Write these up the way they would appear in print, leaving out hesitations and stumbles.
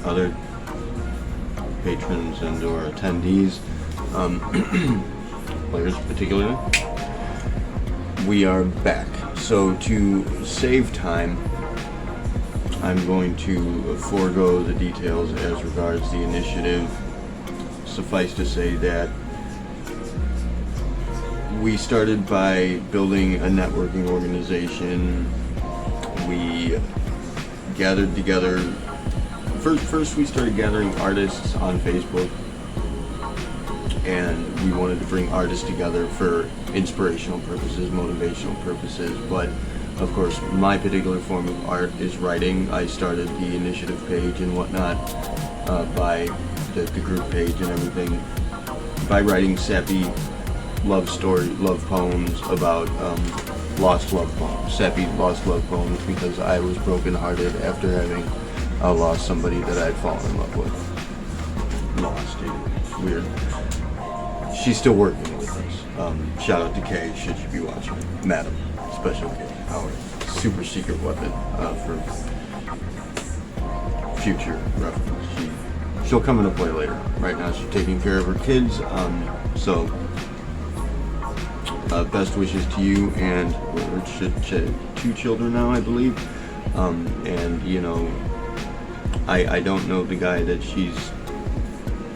other patrons and or attendees, players particularly, we are back. So to save time, I'm going to forego the details as regards the initiative. Suffice to say that we started by building a networking organization. We gathered together. First we started gathering artists on Facebook, and we wanted to bring artists together for inspirational purposes, motivational purposes. But of course, my particular form of art is writing. I started the initiative page and whatnot by the group page and everything by writing sappy love poems about lost love poems, sappy lost love poems, because I was brokenhearted after having lost somebody that I'd fallen in love with. Lost, dude. Weird. She's still working with us. Shout out to Kay, should you be watching. Madam, Special K, our super secret weapon for future reference. She'll come into play later. Right now she's taking care of her kids, so best wishes to you and two children now, I believe. And you know, I don't know the guy that she's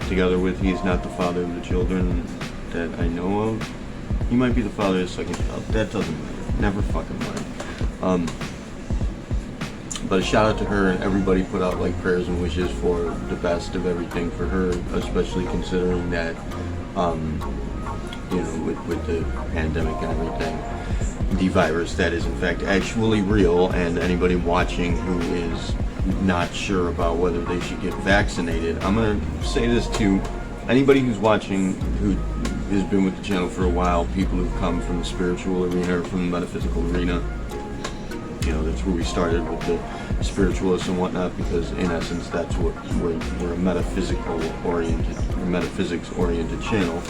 together with. He's not the father of the children that I know of. He might be the father of the second child. That doesn't matter. Never fucking mind. But a shout out to her, and everybody put out like prayers and wishes for the best of everything for her, especially considering that, you know, with the pandemic and everything, the virus that is in fact actually real, and anybody watching who is not sure about whether they should get vaccinated. I'm going to say this to anybody who's watching who has been with the channel for a while, people who've come from the spiritual arena or from the metaphysical arena. You know, that's where we started with the spiritualists and whatnot, because in essence that's what we're a metaphysics oriented channel.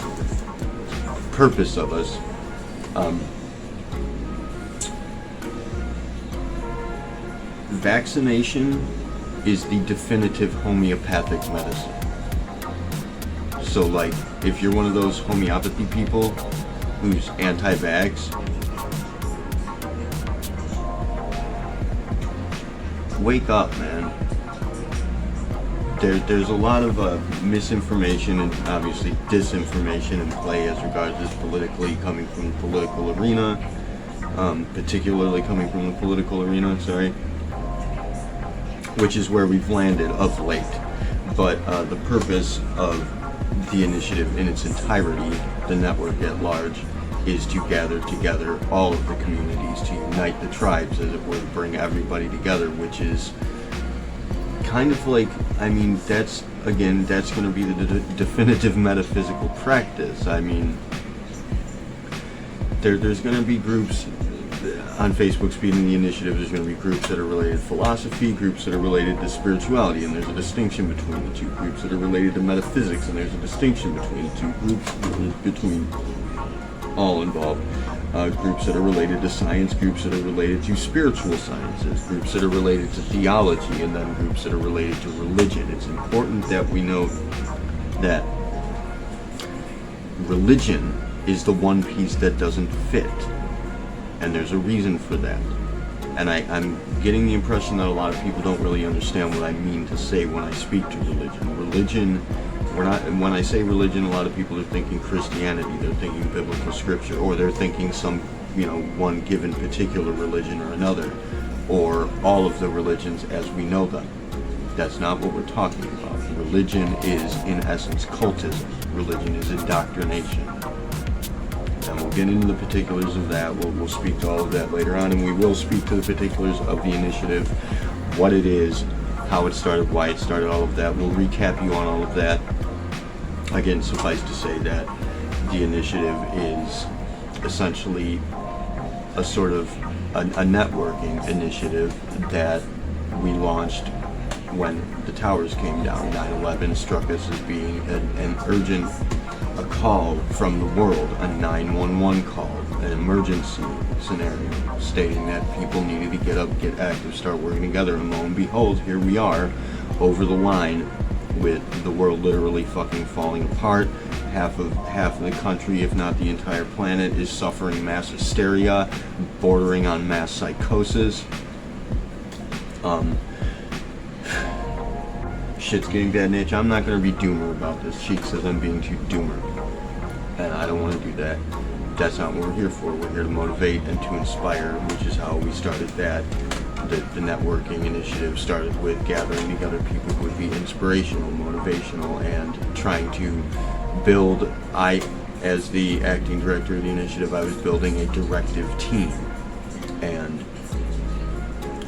Purpose of us, vaccination is the definitive homeopathic medicine. So like, if you're one of those homeopathy people who's anti-vax, wake up, man. There's a lot of misinformation and obviously disinformation in play as regards this politically, coming from the political arena, particularly coming from the political arena, which is where we've landed of late. But the purpose of the initiative in its entirety, the network at large, is to gather together all of the communities, to unite the tribes, as it were, to bring everybody together, which is kind of like, I mean, that's going to be the definitive metaphysical practice. I mean, there's going to be groups on Facebook speeding the initiative. There's going to be groups that are related to philosophy, groups that are related to spirituality, and there's a distinction between the two. Groups that are related to metaphysics, and there's a distinction between the two. Groups between all involved. Groups that are related to science, groups that are related to spiritual sciences, groups that are related to theology, and then groups that are related to religion. It's important that we note that religion is the one piece that doesn't fit, and there's a reason for that. And I'm getting the impression that a lot of people don't really understand what I mean to say when I speak to religion. When I say religion, a lot of people are thinking Christianity, they're thinking biblical scripture, or they're thinking some, you know, one given particular religion or another, or all of the religions as we know them. That's not what we're talking about. Religion is, in essence, cultism. Religion is indoctrination. And we'll get into the particulars of that. We'll speak to all of that later on, and we will speak to the particulars of the initiative, what it is, how it started, why it started, all of that. We'll recap you on all of that. Again, suffice to say that the initiative is essentially a sort of a networking initiative that we launched when the towers came down. 9/11 struck us as being an urgent call from the world, a 911 call. an emergency scenario stating that people needed to get up, get active, start working together, and lo and behold, here we are over the line with the world literally fucking falling apart. Half of the country, if not the entire planet, is suffering mass hysteria, bordering on mass psychosis. Shit's getting bad, Niche. I'm not going to be doomer about this. Cheek says I'm being too doomer, and I don't want to do that. That's not what we're here for. We're here to motivate and to inspire, which is how we started that. The networking initiative started with gathering together people who would be inspirational, motivational, and trying to build. As the acting director of the initiative, I was building a directive team, and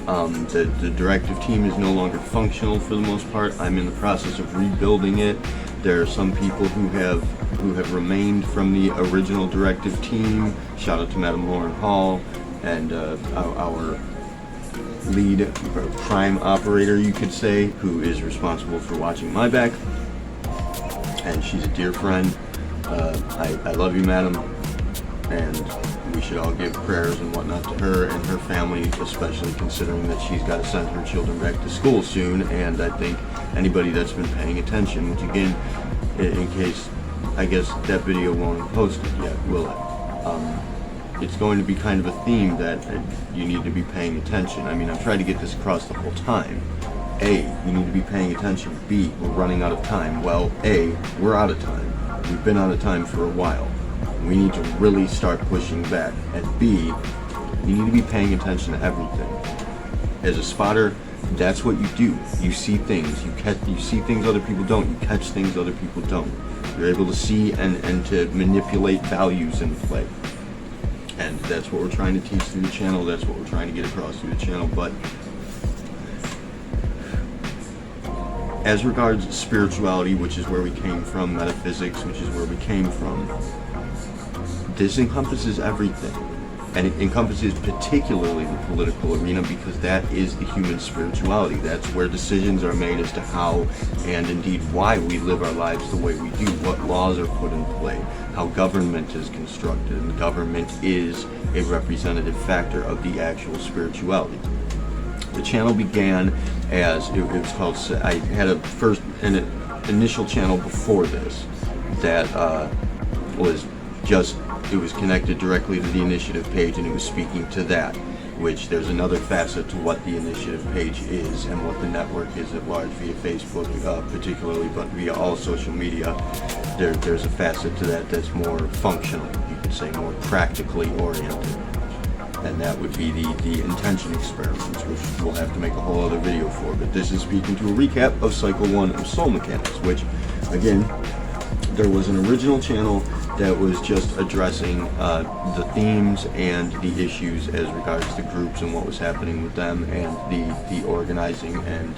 the directive team is no longer functional for the most part. I'm in the process of rebuilding it. There are some people who have remained from the original directive team. Shout out to Madam Lauren Hall and our lead crime operator, you could say, who is responsible for watching my back. And she's a dear friend. I love you, madam, and we should all give prayers and whatnot to her and her family, especially considering that she's got to send her children back to school soon. And I think anybody that's been paying attention, which again, in case, I guess that video won't be posted yet, will it? It's going to be kind of a theme that you need to be paying attention. I mean, I've tried to get this across the whole time. A, you need to be paying attention. B, we're running out of time. Well, A, we're out of time. We've been out of time for a while. We need to really start pushing back. And B, you need to be paying attention to everything. As a spotter, that's what you do. You see things. You see things other people don't. You catch things other people don't. You're able to see and to manipulate values in play. And that's what we're trying to teach through the channel. That's what we're trying to get across through the channel. But as regards spirituality, which is where we came from, metaphysics, which is where we came from, this encompasses everything. And it encompasses particularly the political arena, because that is the human spirituality. That's where decisions are made as to how and indeed why we live our lives the way we do, what laws are put in play, how government is constructed, and government is a representative factor of the actual spirituality. The channel began as, it was called, I had an initial channel before this that was just, it was connected directly to the initiative page, and it was speaking to that, which there's another facet to what the initiative page is and what the network is at large via Facebook particularly, but via all social media. There's a facet to that that's more functional, you could say, more practically oriented. And that would be the intention experiments, which we'll have to make a whole other video for. But this is speaking to a recap of Cycle 1 of Soul Mechanics, which, again, there was an original channel that was just addressing the themes and the issues as regards to groups and what was happening with them, and the organizing and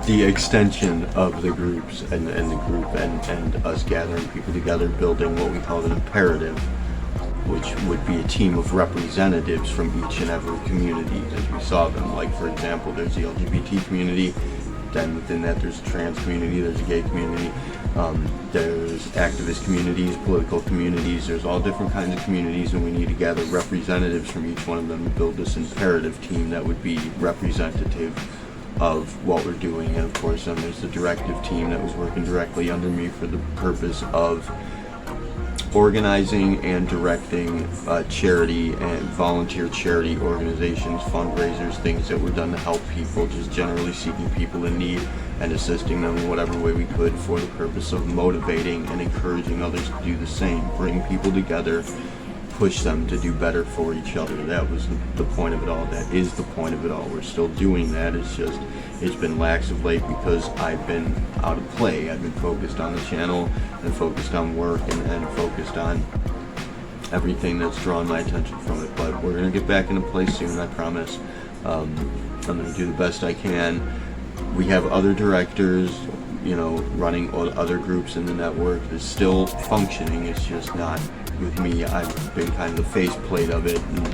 the extension of the groups and the group and us gathering people together, building what we call an imperative, which would be a team of representatives from each and every community as we saw them. Like, for example, there's the LGBT community, then within that there's a trans community, there's a gay community, there's activist communities, political communities, there's all different kinds of communities, and we need to gather representatives from each one of them to build this imperative team that would be representative of what we're doing. And of course, then there's the directive team that was working directly under me for the purpose of organizing and directing charity and volunteer charity organizations, fundraisers, things that were done to help people, just generally seeking people in need and assisting them in whatever way we could for the purpose of motivating and encouraging others to do the same, bring people together, push them to do better for each other. That was the point of it all. That is the point of it all. We're still doing that. It's just, it's been lax of late because I've been out of play. I've been focused on the channel and focused on work and focused on everything that's drawn my attention from it. But we're going to get back into place soon, I promise. I'm going to do the best I can. We have other directors, you know, running other groups in the network. It's still functioning. It's just not with me. I've been kind of the faceplate of it, and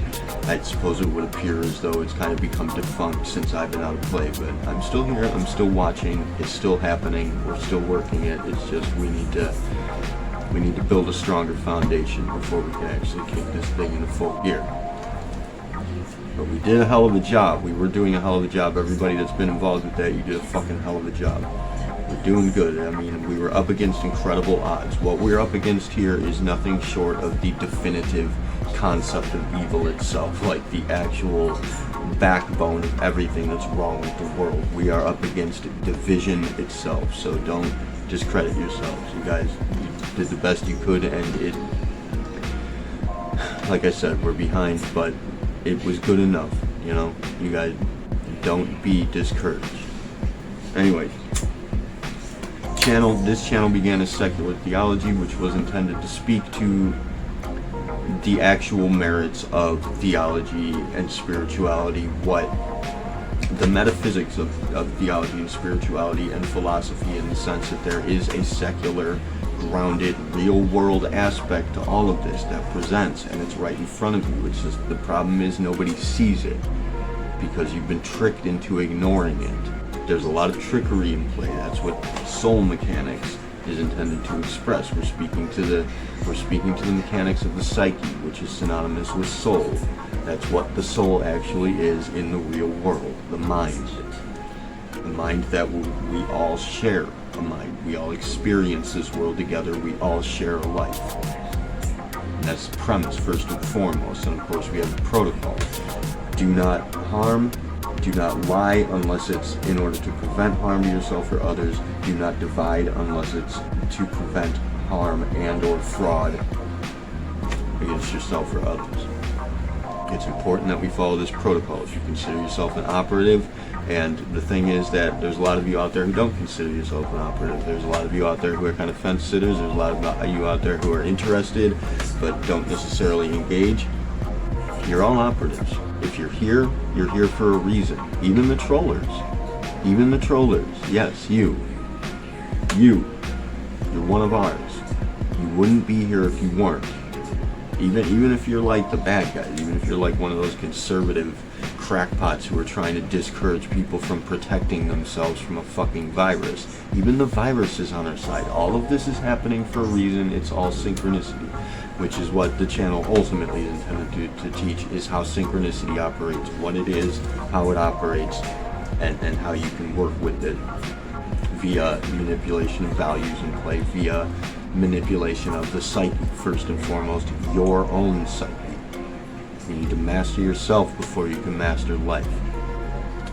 I suppose it would appear as though it's kind of become defunct since I've been out of play. But I'm still here. I'm still watching. It's still happening. We're still working it. It's just we need to We need to build a stronger foundation before we can actually kick this thing into full gear. But we did a hell of a job. We were doing a hell of a job. Everybody that's been involved with that, you did a fucking hell of a job. We're doing good. I mean, we were up against incredible odds. What we're up against here is nothing short of the definitive concept of evil itself, like the actual backbone of everything that's wrong with the world. We are up against division itself, so don't discredit yourselves. You guys did the best you could, and it, like I said, we're behind, but it was good enough, you know? You guys, don't be discouraged. Anyway, this channel began as secular theology, which was intended to speak to the actual merits of theology and spirituality, what the metaphysics of theology and spirituality and philosophy, in the sense that there is a secular, grounded, real world aspect to all of this that presents, and it's right in front of you. It's just, the problem is nobody sees it because you've been tricked into ignoring it. There's a lot of trickery in play. That's what soul mechanics is intended to express. We're speaking to the mechanics of the psyche, which is synonymous with soul. That's what the soul actually is in the real world, the mind. The mind that we all share a mind. We all experience this world together. We all share a life. And that's the premise, first and foremost. And of course, we have the protocol. Do not harm. Do not lie unless it's in order to prevent harm to yourself or others. Do not divide unless it's to prevent harm and or fraud against yourself or others. It's important that we follow this protocol. If you consider yourself an operative, and the thing is that there's a lot of you out there who don't consider yourself an operative. There's a lot of you out there who are kind of fence sitters. There's a lot of you out there who are interested but don't necessarily engage. You're all operatives. If you're here for a reason. Even the trollers. Yes, you're one of ours. You wouldn't be here if you weren't. Even if you're like the bad guys, even if you're like one of those conservative crackpots who are trying to discourage people from protecting themselves from a fucking virus. Even the virus is on our side. All of this is happening for a reason. It's all synchronicity, which is what the channel ultimately is intended to teach, is how synchronicity operates, what it is, how it operates, and how you can work with it via manipulation of values in play, via manipulation of the psyche, first and foremost, your own psyche. You need to master yourself before you can master life.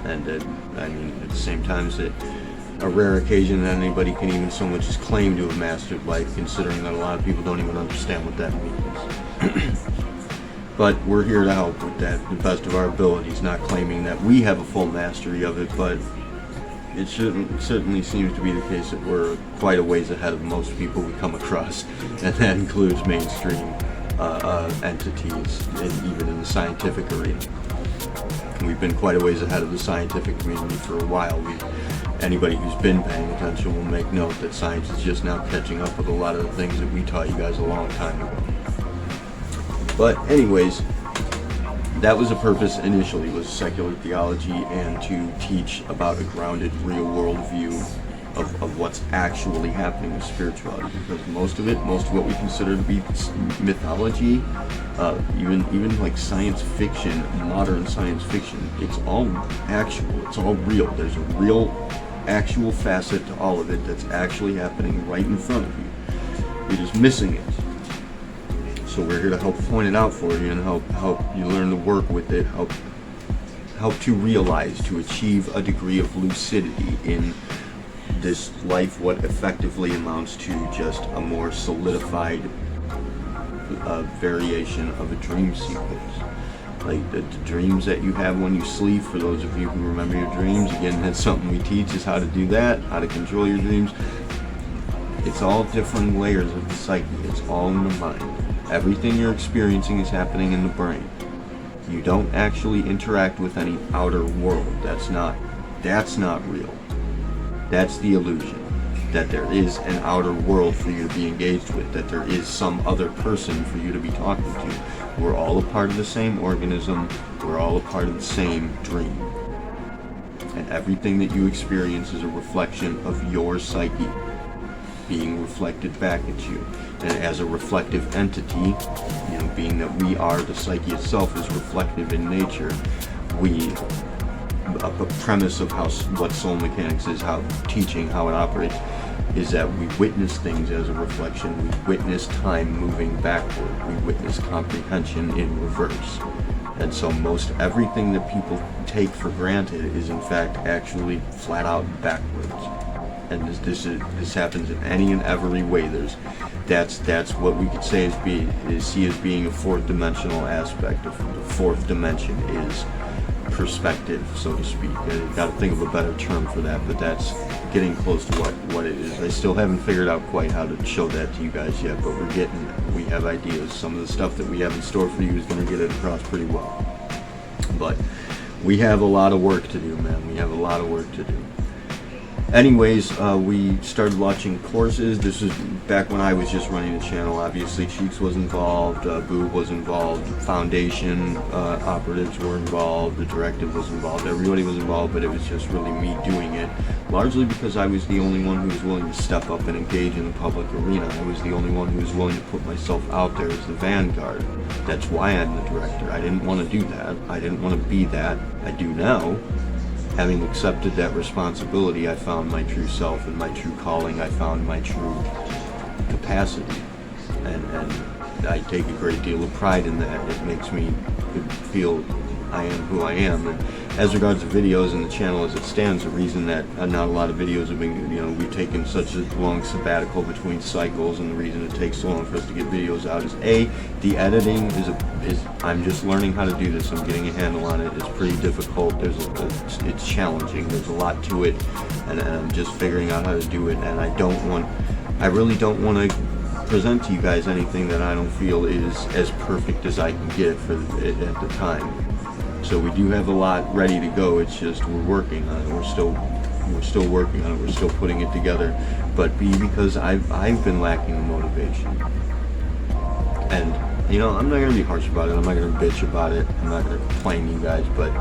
And I mean, at the same time, it's a rare occasion that anybody can even so much as claim to have mastered life, considering that a lot of people don't even understand what that means. But we're here to help with that, the best of our abilities, not claiming that we have a full mastery of it, but it certainly seems to be the case that we're quite a ways ahead of most people we come across, and that includes mainstream entities, and even in the scientific arena. We've been quite a ways ahead of the scientific community for a while. Anybody who's been paying attention will make note that science is just now catching up with a lot of the things that we taught you guys a long time ago. But anyways, that was the purpose initially, was secular theology, and to teach about a grounded real world view of what's actually happening with spirituality, because most of what we consider to be mythology, even like science fiction, modern science fiction, it's all actual, it's all real. There's a real actual facet to all of it that's actually happening right in front of you. You're just missing it. So we're here to help point it out for you and help you learn to work with it, help to realize, to achieve a degree of lucidity in this life, what effectively amounts to just a more solidified variation of a dream sequence. Like the dreams that you have when you sleep, for those of you who remember your dreams, again, that's something we teach, is how to do that, how to control your dreams. It's all different layers of the psyche. It's all in the mind. Everything you're experiencing is happening in the brain. You don't actually interact with any outer world. That's not real. That's the illusion. That there is an outer world for you to be engaged with, that there is some other person for you to be talking to. We're all a part of the same organism. We're all a part of the same dream. And everything that you experience is a reflection of your psyche being reflected back at you. And as a reflective entity, you know, being that we are, the psyche itself is reflective in nature, a premise of what soul mechanics is, how it operates, is that we witness things as a reflection. We witness time moving backward. We witness comprehension in reverse. And so most everything that people take for granted is in fact actually flat out backwards. And this happens in any and every way. That's what we could say see as being a fourth dimensional aspect. The fourth dimension is perspective, so to speak. I've got to think of a better term for that, but that's getting close to what it is. I still haven't figured out quite how to show that to you guys yet, but we're getting there. We have ideas. Some of the stuff that we have in store for you is going to get it across pretty well. But we have a lot of work to do, man. We have a lot of work to do. Anyways, we started launching courses. This was back when I was just running the channel. Obviously, Cheeks was involved, Boob was involved, Foundation operatives were involved, the directive was involved, everybody was involved, but it was just really me doing it, largely because I was the only one who was willing to step up and engage in the public arena. I was the only one who was willing to put myself out there as the vanguard. That's why I'm the director. I didn't want to do that. I didn't want to be that. I do now. Having accepted that responsibility, I found my true self and my true calling. I found my true capacity, and I take a great deal of pride in that. It makes me feel I am who I am. And as regards to videos and the channel as it stands, the reason that not a lot of videos have been, we've taken such a long sabbatical between cycles, and the reason it takes so long for us to get videos out is the editing is I'm just learning how to do this. I'm getting a handle on it. It's pretty difficult. It's challenging. There's a lot to it, and I'm just figuring out how to do it. And I really don't want to present to you guys anything that I don't feel is as perfect as I can get for it at the time. So we do have a lot ready to go. It's just we're working on it. We're still working on it. We're still putting it together. But because I've been lacking the motivation. And I'm not gonna be harsh about it. I'm not gonna bitch about it. I'm not gonna complain to you guys. But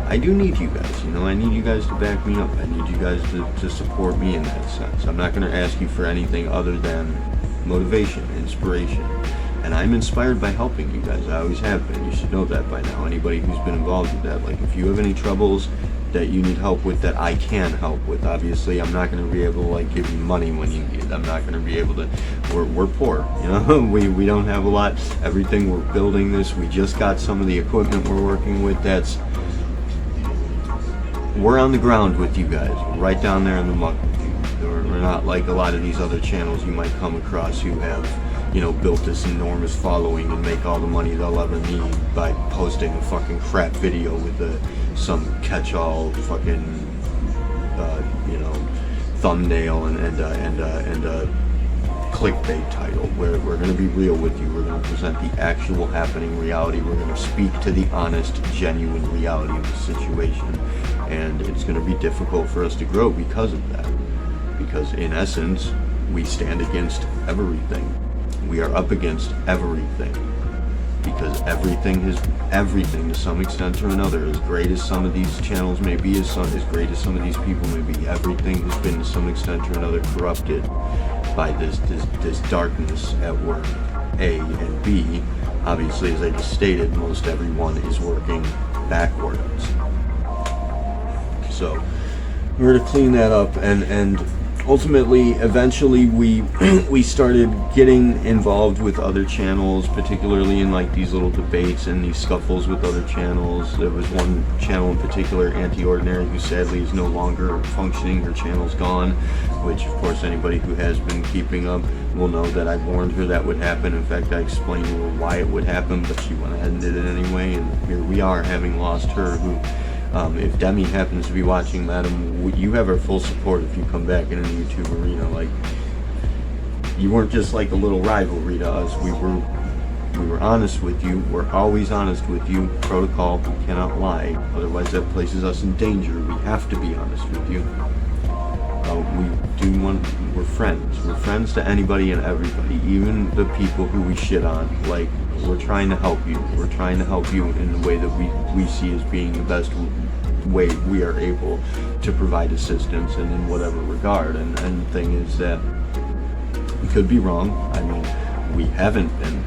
I do need you guys. I need you guys to back me up. I need you guys to support me in that sense. I'm not gonna ask you for anything other than motivation, inspiration. And I'm inspired by helping you guys. I always have been. You should know that by now. Anybody who's been involved with that. Like, if you have any troubles that you need help with that I can help with, obviously I'm not going to be able to give you money when you need it. I'm not going to be able to. We're poor. We don't have a lot. Everything we're building this. We just got some of the equipment we're working with. We're on the ground with you guys. We're right down there in the muck with you. We're not like a lot of these other channels you might come across who have built this enormous following and make all the money they'll ever need by posting a fucking crap video with some catch-all fucking thumbnail and clickbait title. We're going to be real with you. We're going to present the actual happening reality. We're going to speak to the honest, genuine reality of the situation, and it's going to be difficult for us to grow because of that. Because in essence, we stand against everything. We are up against everything, because everything to some extent or another. As great as some of these channels may be, as great as some of these people may be, everything has been to some extent or another corrupted by this darkness at work. A and B, obviously, as I just stated, most everyone is working backwards. So we're to clean that up, and ultimately, eventually, we started getting involved with other channels, particularly in these little debates and these scuffles with other channels. There was one channel in particular, Anti-Ordinary, who sadly is no longer functioning. Her channel's gone, which, of course, anybody who has been keeping up will know that I warned her that would happen. In fact, I explained to her why it would happen, but she went ahead and did it anyway, and here we are, having lost her, who... if Demi happens to be watching, madam, you have our full support if you come back in the YouTube arena. You weren't just a little rivalry to us. We were honest with you. We're always honest with you. Protocol, we cannot lie. Otherwise, that places us in danger. We have to be honest with you. We're friends. We're friends to anybody and everybody, even the people who we shit on. We're trying to help you. We're trying to help you in the way that we see as being the best way we are able to provide assistance, and in whatever regard. And the thing is that we could be wrong. I mean, we haven't been,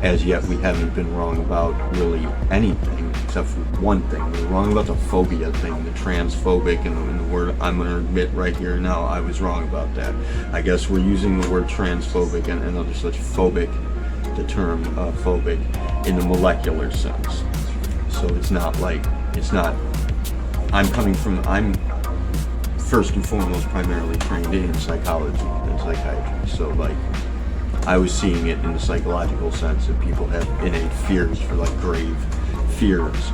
as yet we haven't been wrong about really anything except for one thing. We're wrong about the phobia thing, the transphobic, and the word I'm going to admit right here now, I was wrong about that. I guess we're using the word transphobic and other such phobic, the term phobic, in the molecular sense. So it's not, I'm first and foremost primarily trained in psychology and psychiatry. So I was seeing it in the psychological sense that people have innate fears for grave fears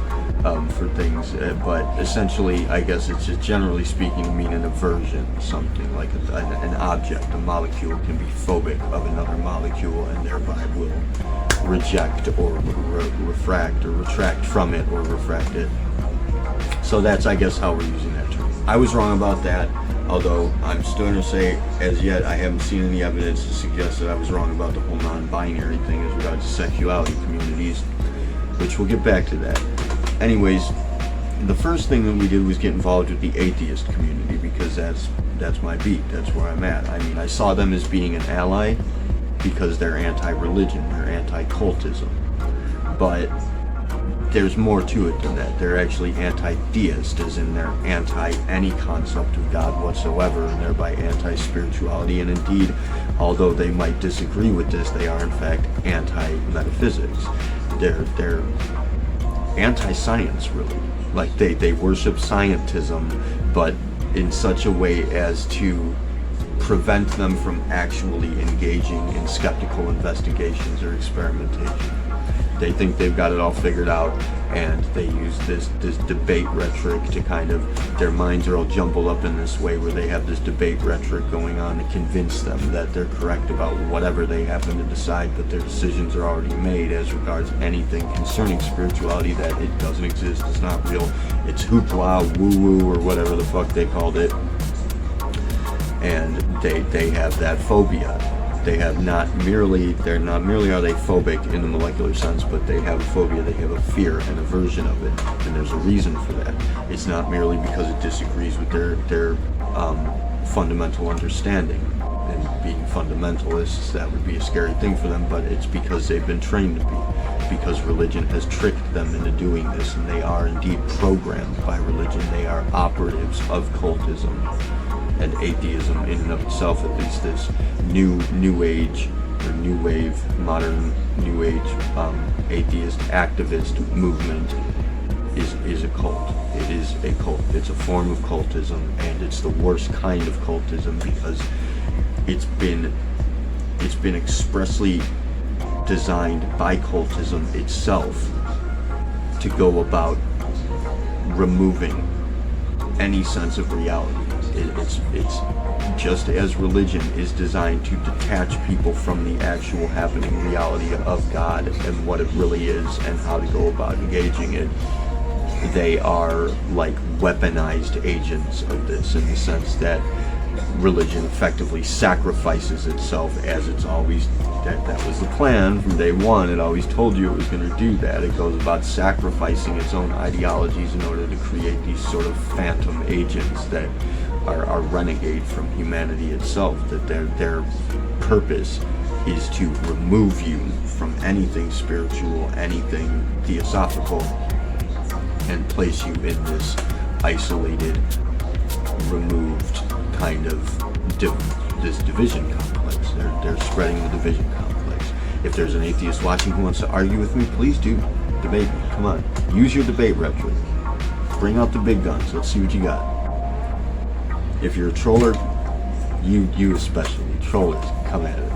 for things, but essentially I guess it's just generally speaking to mean an aversion, something like an object, a molecule can be phobic of another molecule and thereby will reject or refract or retract from it or refract it. So that's, I guess, how we're using that term. I was wrong about that, although I'm still going to say, as yet, I haven't seen any evidence to suggest that I was wrong about the whole non-binary thing as regards to sexuality communities, which we'll get back to that. Anyways, the first thing that we did was get involved with the atheist community, because that's my beat, that's where I'm at. I mean, I saw them as being an ally because they're anti-religion, they're anti-cultism, but there's more to it than that. They're actually anti-theist, as in they're anti any concept of God whatsoever, and thereby anti-spirituality. And indeed, although they might disagree with this, they are in fact anti-metaphysics. They're anti-science, really. They worship scientism, but in such a way as to prevent them from actually engaging in skeptical investigations or experimentation. They think they've got it all figured out, and they use this debate rhetoric to their minds are all jumbled up in this way where they have this debate rhetoric going on to convince them that they're correct about whatever they happen to decide, but their decisions are already made as regards anything concerning spirituality, that it doesn't exist, it's not real, it's hoopla, woo-woo, or whatever the fuck they called it. And they have that phobia. They're not merely are they phobic in the molecular sense, but they have a phobia, they have a fear and aversion of it, and there's a reason for that. It's not merely because it disagrees with their fundamental understanding, and being fundamentalists, that would be a scary thing for them, but it's because they've been trained to be, because religion has tricked them into doing this, and they are indeed programmed by religion. They are operatives of cultism and atheism in and of itself, at least. This new age or new wave, modern new age atheist activist movement is a cult. It is a cult. It's a form of cultism, and it's the worst kind of cultism because it's been expressly designed by cultism itself to go about removing any sense of reality. It's just as religion is designed to detach people from the actual happening reality of God and what it really is and how to go about engaging it. They are like weaponized agents of this, in the sense that religion effectively sacrifices itself, as it's always, that was the plan from day one. It always told you it was going to do that. It goes about sacrificing its own ideologies in order to create these sort of phantom agents that are renegade from humanity itself, that their purpose is to remove you from anything spiritual, anything theosophical, and place you in this isolated, removed kind of this division complex. They're spreading the division complex. If there's an atheist watching who wants to argue with me, please do. Debate me. Come on. Use your debate rhetoric. Bring out the big guns. Let's see what you got. If you're a troller, you especially, trollers, come at it.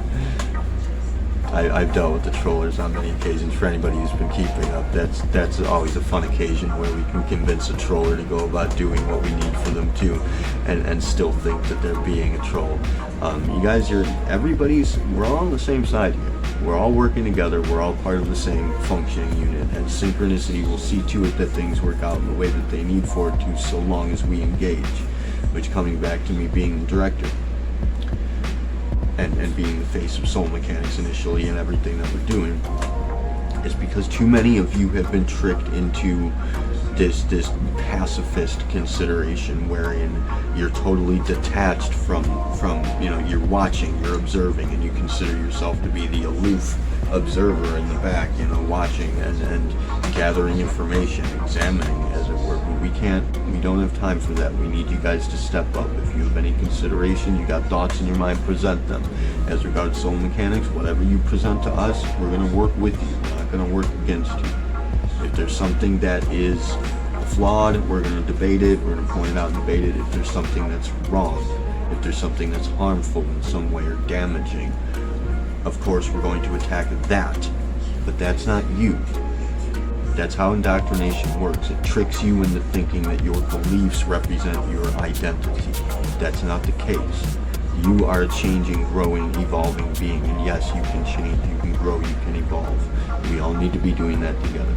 I've dealt with the trollers on many occasions. For anybody who's been keeping up, that's always a fun occasion where we can convince a troller to go about doing what we need for them to, and still think that they're being a troll. You guys we're all on the same side here. We're all working together. We're all part of the same functioning unit, and synchronicity will see to it that things work out in the way that they need for it to, so long as we engage. Which, coming back to me being the director and being the face of Soul Mechanics initially and everything that we're doing, is because too many of you have been tricked into this pacifist consideration wherein you're totally detached from you're watching, you're observing, and you consider yourself to be the aloof observer in the back, watching and gathering information, examining, as it were. But we don't have time for that. We need you guys to step up. If you have any consideration, you got thoughts in your mind, present them. As regards soul mechanics, whatever you present to us, we're going to work with you. We're not going to work against you. If there's something that is flawed, we're going to debate it, we're going to point it out and debate it. If there's something that's wrong, if there's something that's harmful in some way or damaging, of course we're going to attack that. But that's not you. That's how indoctrination works. It tricks you into thinking that your beliefs represent your identity. That's not the case. You are a changing, growing, evolving being, and yes, you can change, you can grow, you can evolve. We all need to be doing that together.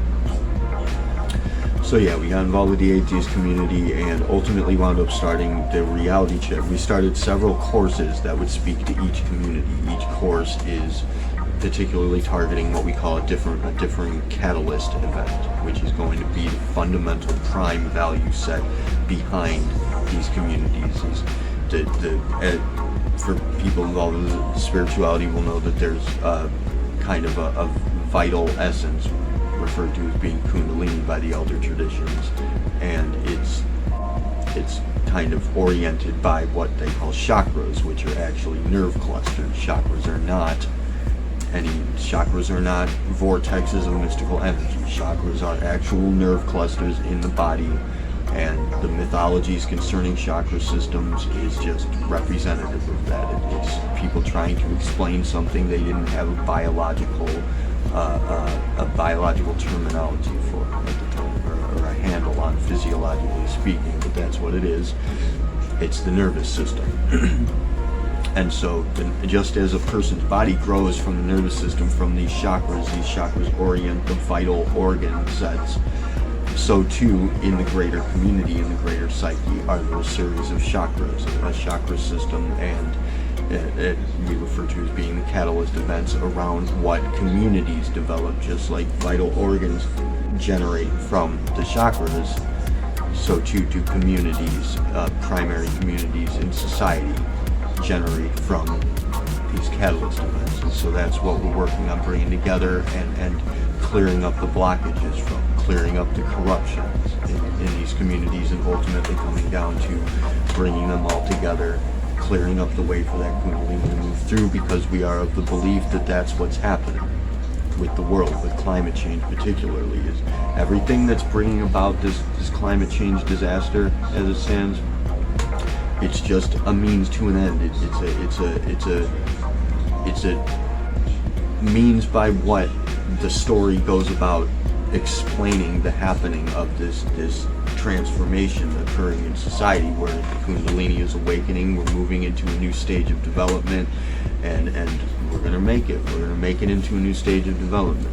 So yeah, we got involved with the atheist community and ultimately wound up starting the reality check. We started several courses that would speak to each community. Each course is particularly targeting what we call a different catalyst event, which is going to be the fundamental prime value set behind these communities. For people involved in spirituality will know that there's kind of a vital essence referred to as being kundalini by the elder traditions, and it's kind of oriented by what they call chakras, which are actually nerve clusters. Chakras are not vortexes of mystical energy. Chakras are actual nerve clusters in the body, and the mythologies concerning chakra systems is just representative of that. It's people trying to explain something they didn't have a biological terminology for at the time, or a handle on, physiologically speaking, but that's what it is. It's the nervous system. And so just as a person's body grows from the nervous system, from these chakras orient the vital organ sets, so too in the greater community, in the greater psyche, are there a series of chakras, a chakra system, and we refer to as being the catalyst events around what communities develop. Just like vital organs generate from the chakras, so too do communities, primary communities in society, generate from these catalyst events. And so that's what we're working on bringing together and clearing up the blockages from, clearing up the corruptions in these communities, and ultimately coming down to bringing them all together, clearing up the way for that kundalini to move through, because we are of the belief that that's what's happening with the world, with climate change particularly, is everything that's bringing about this climate change disaster as it stands. It's just a means to an end. It's a means by what the story goes about explaining the happening of this transformation occurring in society, where the kundalini is awakening. We're moving into a new stage of development, and we're going to make it. We're going to make it into a new stage of development.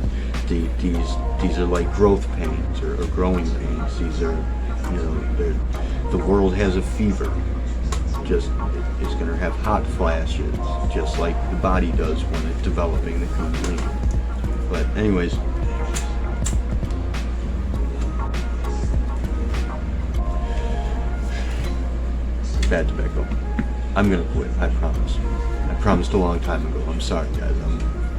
These are like growth pains or growing pains. These are, the world has a fever. Just it's going to have hot flashes, just like the body does when it's developing the kundalini. But anyways, bad tobacco. I'm gonna quit. I promise. I promised a long time ago. I'm sorry, guys.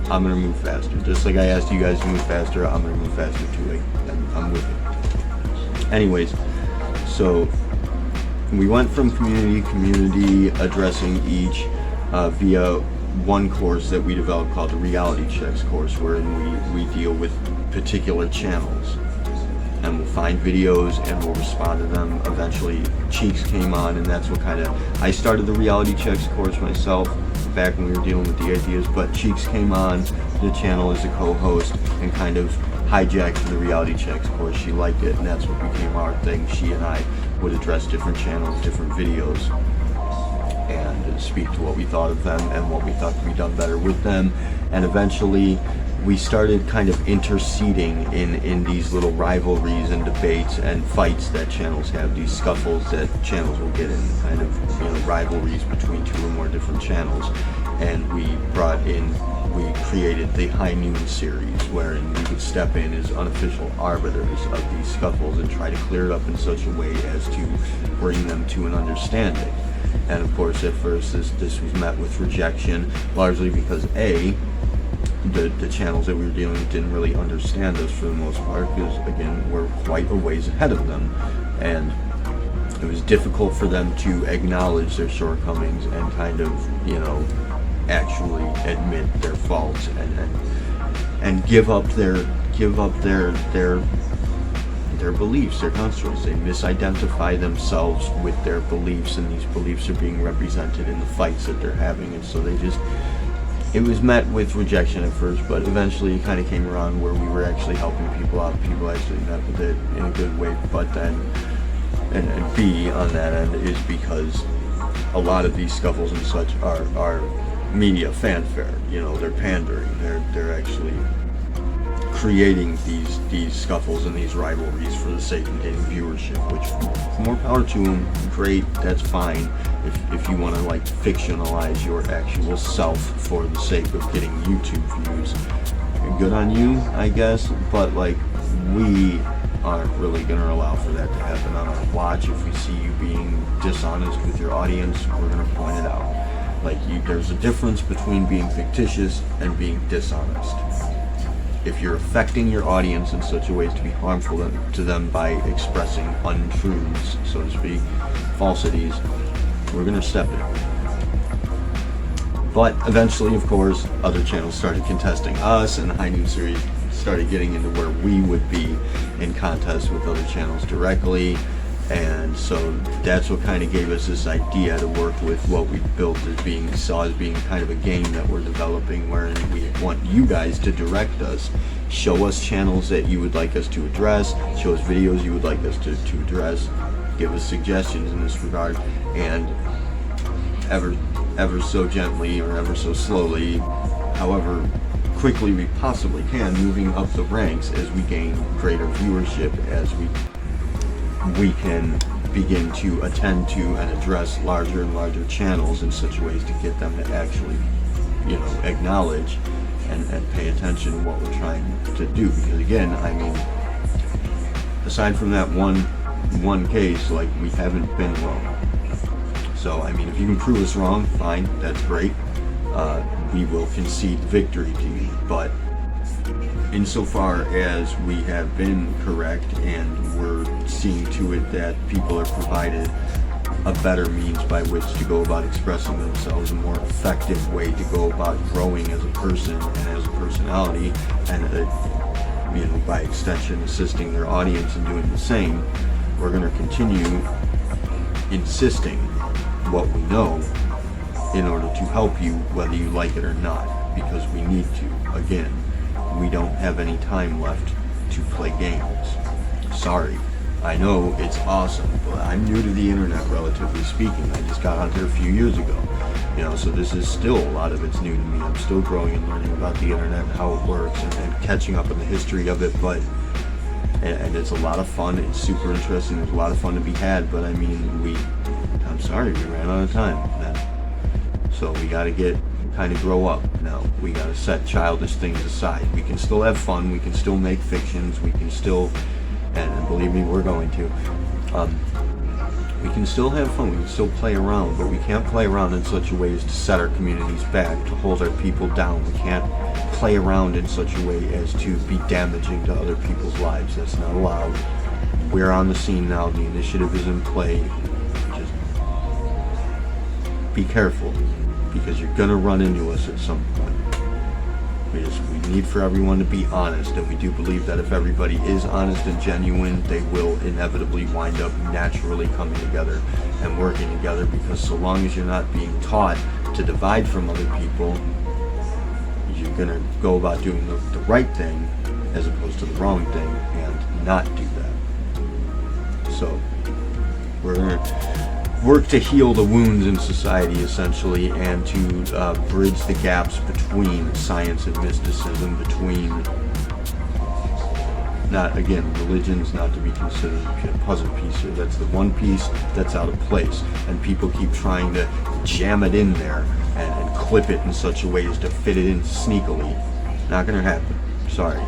I'm gonna move faster. Just like I asked you guys to move faster, I'm gonna move faster too. I'm with it. Anyways, so we went from community addressing each via one course that we developed called the Reality Checks course, wherein we deal with particular channels. And we'll find videos and we'll respond to them. Eventually Cheeks came on, and that's what I started the Reality Checks course myself back when we were dealing with the atheists, but Cheeks came on the channel as a co-host and kind of hijacked the Reality Checks course. She liked it, and that's what became our thing. She and I would address different channels, different videos, and speak to what we thought of them and what we thought could be done better with them. And eventually we started kind of interceding in these little rivalries and debates and fights that channels have, these scuffles that channels will get in, kind of rivalries between two or more different channels. And we brought in we created the High Noon series, wherein we would step in as unofficial arbiters of these scuffles and try to clear it up in such a way as to bring them to an understanding. And of course, at first, this was met with rejection, largely because the channels that we were dealing with didn't really understand us for the most part, because again, we're quite a ways ahead of them, and it was difficult for them to acknowledge their shortcomings and kind of, actually admit their faults and give up their beliefs, their constructs. They misidentify themselves with their beliefs, and these beliefs are being represented in the fights that they're having, and so it was met with rejection at first, but eventually it kind of came around where we were actually helping people out. People actually met with it in a good way, but then, and B, on that end, is because a lot of these scuffles and such are media fanfare. They're pandering. They're actually creating these scuffles and these rivalries for the sake of getting viewership, which, more power to them. Great, that's fine. If you want to fictionalize your actual self for the sake of getting YouTube views, good on you, I guess. But we aren't really going to allow for that to happen on our watch. If we see you being dishonest with your audience, we're going to point it out. There's a difference between being fictitious and being dishonest. If you're affecting your audience in such a way as to be harmful to them by expressing untruths, so to speak, falsities, we're going to step in. But eventually, of course, other channels started contesting us, and the High Noon series started getting into where we would be in contest with other channels directly. And so that's what kind of gave us this idea to work with what we built as being kind of a game that we're developing, wherein we want you guys to direct us, show us channels that you would like us to address, show us videos you would like us to address, give us suggestions in this regard, and ever so gently or ever so slowly, however quickly we possibly can, moving up the ranks as we gain greater viewership, as we can begin to attend to and address larger and larger channels in such ways to get them to actually, acknowledge and pay attention to what we're trying to do. Because again, aside from that one case, we haven't been wrong. So if you can prove us wrong, fine, that's great. We will concede victory to you. But insofar as we have been correct and we're seeing to it that people are provided a better means by which to go about expressing themselves, a more effective way to go about growing as a person and as a personality, and by extension assisting their audience in doing the same, we're going to continue insisting what we know in order to help you whether you like it or not, because we need to. Again, we don't have any time left to play games. Sorry. I know it's awesome, but I'm new to the internet, relatively speaking. I just got on here a few years ago. So this is still, a lot of it's new to me. I'm still growing and learning about the internet and how it works and catching up on the history of it, and it's a lot of fun. It's super interesting. There's a lot of fun to be had, but I'm sorry, we ran out of time now. So we got to kind of grow up now. We got to set childish things aside. We can still have fun. We can still make fictions. We can still, and believe me, we're going to. We can still have fun. We can still play around, but we can't play around in such a way as to set our communities back, to hold our people down. We can't play around in such a way as to be damaging to other people's lives. That's not allowed. We're on the scene now. The initiative is in play. Just be careful, because you're going to run into us at some point. We need for everyone to be honest, and we do believe that if everybody is honest and genuine, they will inevitably wind up naturally coming together and working together, because so long as you're not being taught to divide from other people, you're going to go about doing the right thing as opposed to the wrong thing and not do that. So we're going to work to heal the wounds in society, essentially, and to bridge the gaps between science and mysticism, between, religion's not to be considered a puzzle piece here. That's the one piece that's out of place, and people keep trying to jam it in there and clip it in such a way as to fit it in sneakily. Not gonna happen. Sorry.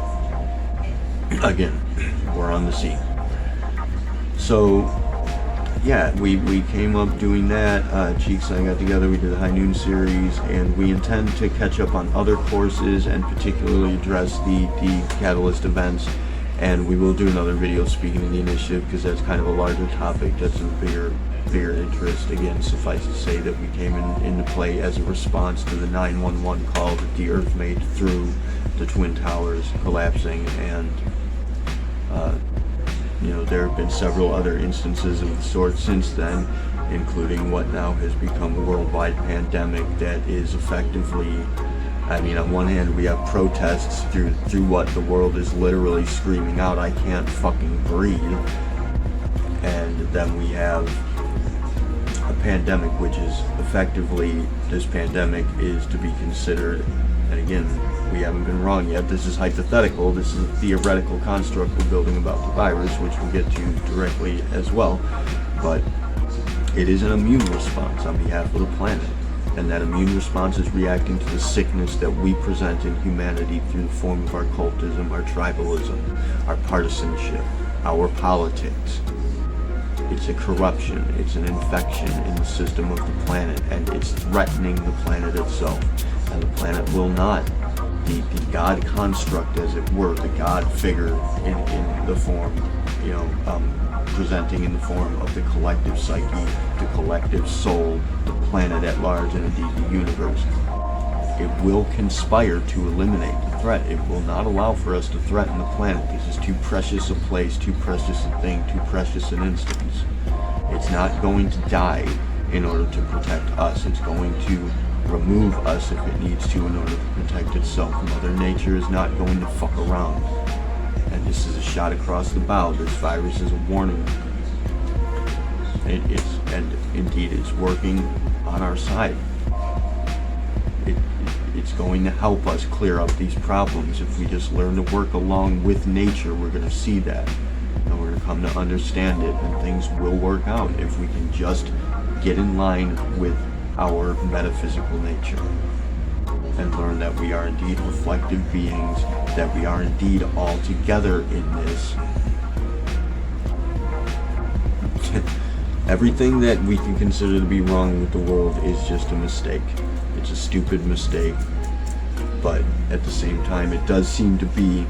Again, we're on the scene. So, yeah, we came up doing that. Cheeks and I got together, we did the High Noon series, and we intend to catch up on other courses and particularly address the Catalyst events. And we will do another video speaking of the initiative because that's kind of a larger topic that's of bigger interest. Again, suffice to say that we came into play as a response to the 911 call that the Earth made through the Twin Towers collapsing, and there have been several other instances of the sort since then, including what now has become a worldwide pandemic that is effectively, on one hand we have protests through what the world is literally screaming out, I can't fucking breathe, and then we have a pandemic which is effectively, this pandemic is to be considered, and again, we haven't been wrong yet, this is hypothetical, this is a theoretical construct we're building about the virus, which we'll get to directly as well, but it is an immune response on behalf of the planet, and that immune response is reacting to the sickness that we present in humanity through the form of our cultism, our tribalism, our partisanship, our politics. It's a corruption, it's an infection in the system of the planet, and it's threatening the planet itself. And the planet will not, the God construct, as it were, the God figure in the form, presenting in the form of the collective psyche, the collective soul, the planet at large, and indeed the universe. It will conspire to eliminate the threat. It will not allow for us to threaten the planet. This is too precious a place, too precious a thing, too precious an instance. It's not going to die in order to protect us. It's going to remove us if it needs to in order to protect itself. Mother Nature is not going to fuck around. And this is a shot across the bow. This virus is a warning. And indeed it's working on our side. It's going to help us clear up these problems. If we just learn to work along with nature, we're going to see that. And we're going to come to understand it, and things will work out if we can just get in line with our metaphysical nature and learn that we are indeed reflective beings, that we are indeed all together in this. Everything that we can consider to be wrong with the world is just a mistake. It's a stupid mistake, but at the same time it does seem to be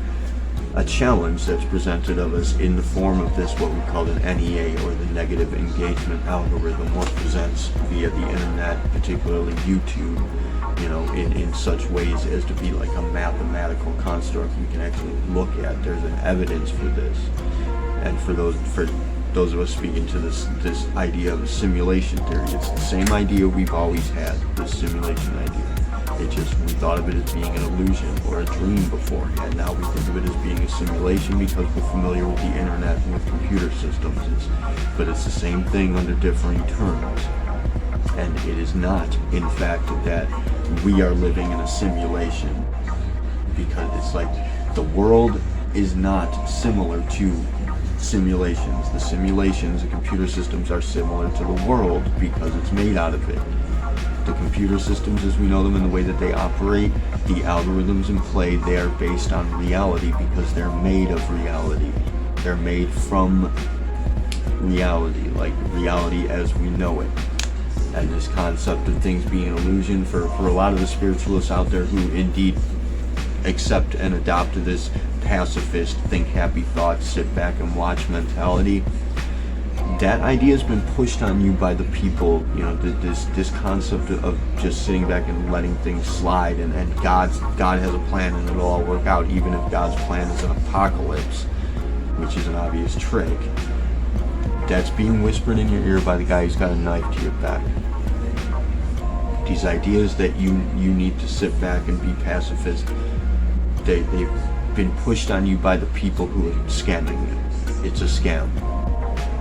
a challenge that's presented of us in the form of this, what we call an NEA, or the negative engagement algorithm, what presents via the internet, particularly YouTube, in such ways as to be like a mathematical construct we can actually look at. There's an evidence for this. And for those of us speaking to this idea of simulation theory, it's the same idea we've always had, this simulation idea. It just, we thought of it as being an illusion or a dream beforehand. Now we think of it as being a simulation because we're familiar with the internet and with computer systems. But it's the same thing under differing terms. And it is not, in fact, that we are living in a simulation, because it's like the world is not similar to simulations. The simulations, the computer systems are similar to the world because it's made out of it. The computer systems as we know them and the way that they operate, the algorithms in play, they are based on reality because they're made of reality. They're made from reality, like reality as we know it. And this concept of things being an illusion, for a lot of the spiritualists out there who indeed accept and adopt this pacifist, think happy thoughts, sit back and watch mentality, that idea has been pushed on you by the people, this concept of just sitting back and letting things slide, and God has a plan and it'll all work out, even if God's plan is an apocalypse, which is an obvious trick. That's being whispered in your ear by the guy who's got a knife to your back. These ideas that you need to sit back and be pacifist, they've been pushed on you by the people who are scamming you. It's a scam.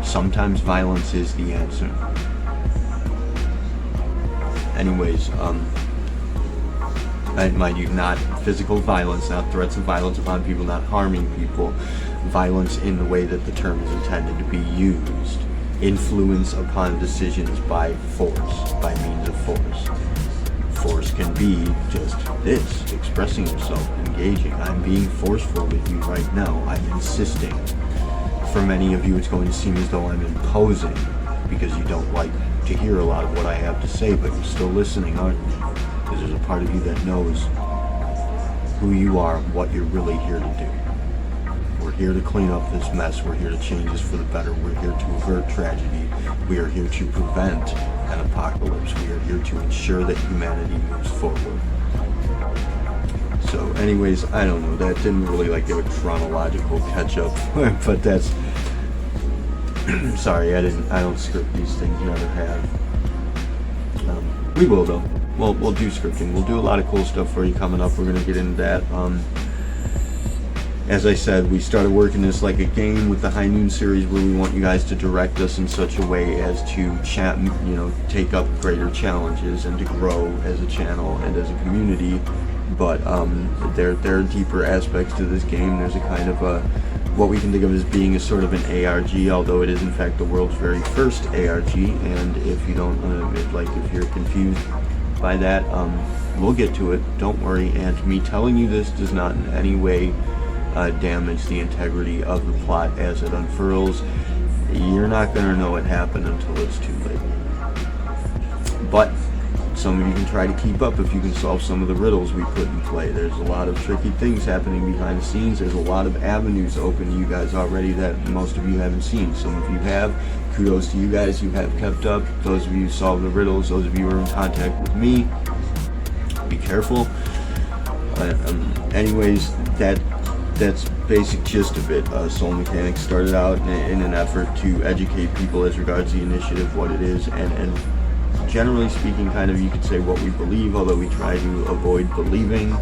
Sometimes violence is the answer. Anyways, mind you, not physical violence, not threats of violence upon people, not harming people. Violence in the way that the term is intended to be used. Influence upon decisions by force, by means of force. force can be just this, expressing yourself, engaging. I'm being forceful with you right now. I'm insisting. For many of you, it's going to seem as though I'm imposing because you don't like to hear a lot of what I have to say, but you're still listening, aren't you? Because there's a part of you that knows who you are, what you're really here to do. We're here to clean up this mess. We're here to change this for the better. We're here to avert tragedy. We are here to prevent an apocalypse. We are here to ensure that humanity moves forward. So anyways, I don't know, that didn't really like give a chronological catch up, but that's, sorry, I don't script these things, never have. We will though. We'll do scripting. We'll do a lot of cool stuff for you coming up. We're going to get into that. As I said, we started working this like a game with the High Noon series, where we want you guys to direct us in such a way as to take up greater challenges and to grow as a channel and as a community. But there are deeper aspects to this game. There's a kind of what we can think of as being a sort of an ARG, although it is in fact the world's very first ARG. And if you don't, if you're confused by that, we'll get to it. Don't worry. And me telling you this does not in any way damage the integrity of the plot as it unfurls. You're not going to know what happened until it's too late. But some of you can try to keep up if you can solve some of the riddles we put in play. There's a lot of tricky things happening behind the scenes. There's a lot of avenues open to you guys already that most of you haven't seen. Some of you have. Kudos to you guys. You have kept up. Those of you who solve the riddles, those of you who are in contact with me, be careful. Anyways, that's basic gist of it. Soul Mechanics started out in an effort to educate people as regards the initiative, what it is, and generally speaking, kind of you could say what we believe, although we try to avoid believing.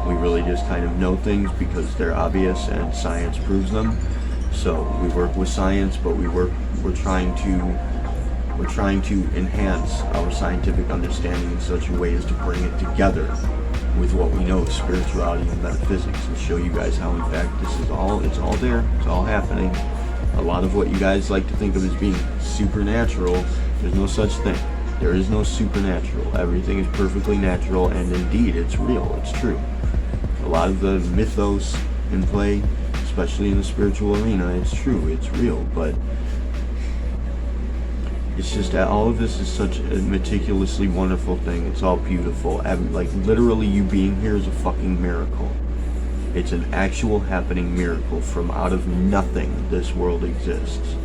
We really just kind of know things because they're obvious and science proves them. So we work with science, but we're trying to enhance our scientific understanding in such a way as to bring it together with what we know of spirituality and metaphysics, and show you guys how in fact it's all there, it's all happening. A lot of what you guys like to think of as being supernatural, there's no such thing. There is no supernatural. Everything is perfectly natural, and indeed it's real, it's true. A lot of the mythos in play, especially in the spiritual arena, it's true, it's real, but it's just that all of this is such a meticulously wonderful thing. It's all beautiful. Like, literally, you being here is a fucking miracle. It's an actual happening miracle. From out of nothing, this world exists.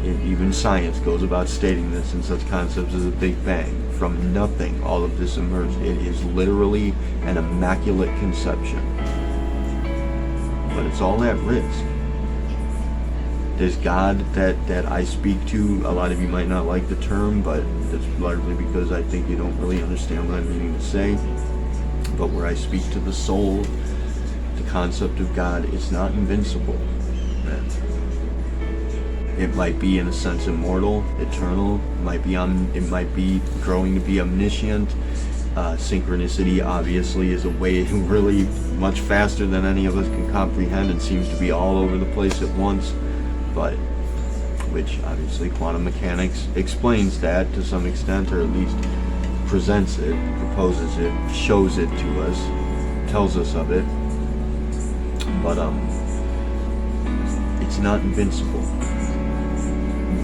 Even science goes about stating this in such concepts as a Big Bang. From nothing, all of this emerged. It is literally an immaculate conception. But it's all at risk. This God that I speak to, a lot of you might not like the term, but that's largely because I think you don't really understand what I'm meaning to say. But where I speak to the soul, the concept of God, it's not invincible. It might be, in a sense, immortal, eternal. It might be growing to be omniscient. Synchronicity, obviously, is a way really much faster than any of us can comprehend, and seems to be all over the place at once. But which obviously quantum mechanics explains that to some extent, or at least presents it, proposes it, shows it to us, tells us of it. But it's not invincible.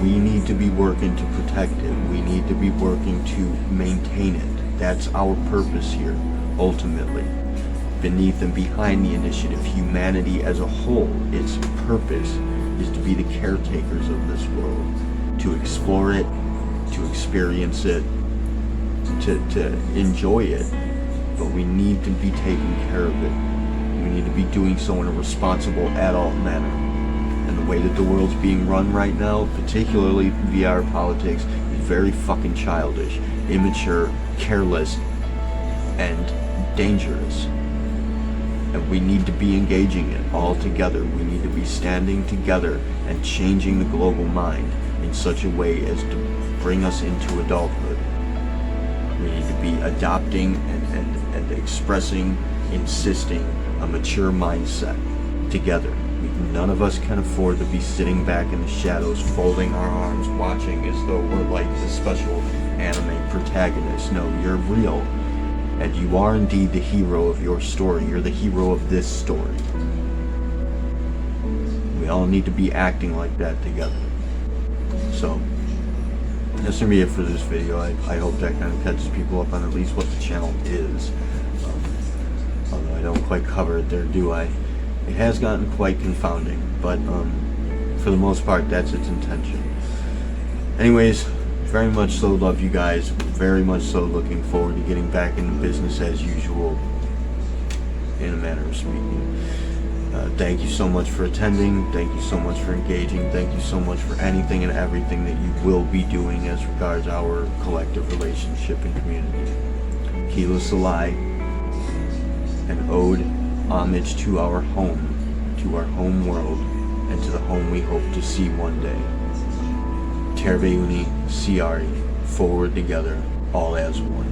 We need to be working to protect it. We need to be working to maintain it. That's our purpose here, ultimately. Beneath and behind the initiative, humanity as a whole, its purpose is to be the caretakers of this world, to explore it, to experience it, to enjoy it. But we need to be taking care of it. We need to be doing so in a responsible adult manner. And the way that the world's being run right now, particularly via our politics, is very fucking childish, immature, careless, and dangerous. And we need to be engaging it all together. We need to be standing together and changing the global mind in such a way as to bring us into adulthood. We need to be adopting and expressing, insisting a mature mindset together. We None of us can afford to be sitting back in the shadows, folding our arms, watching as though we're like the special anime protagonist. No, you're real. And you are indeed the hero of your story. You're the hero of this story. We all need to be acting like that together. So, that's going to be it for this video. I hope that kind of catches people up on at least what the channel is. Although I don't quite cover it there, do I? It has gotten quite confounding, but for the most part, that's its intention. Anyways, very much so love you guys. Very much so looking forward to getting back into business as usual, in a manner of speaking. Thank you so much for attending. Thank you so much for engaging. Thank you so much for anything and everything that you will be doing as regards our collective relationship and community. Kila Salai, an ode, homage to our home world, and to the home we hope to see one day. Terve Uni, Siari, forward together, all as one.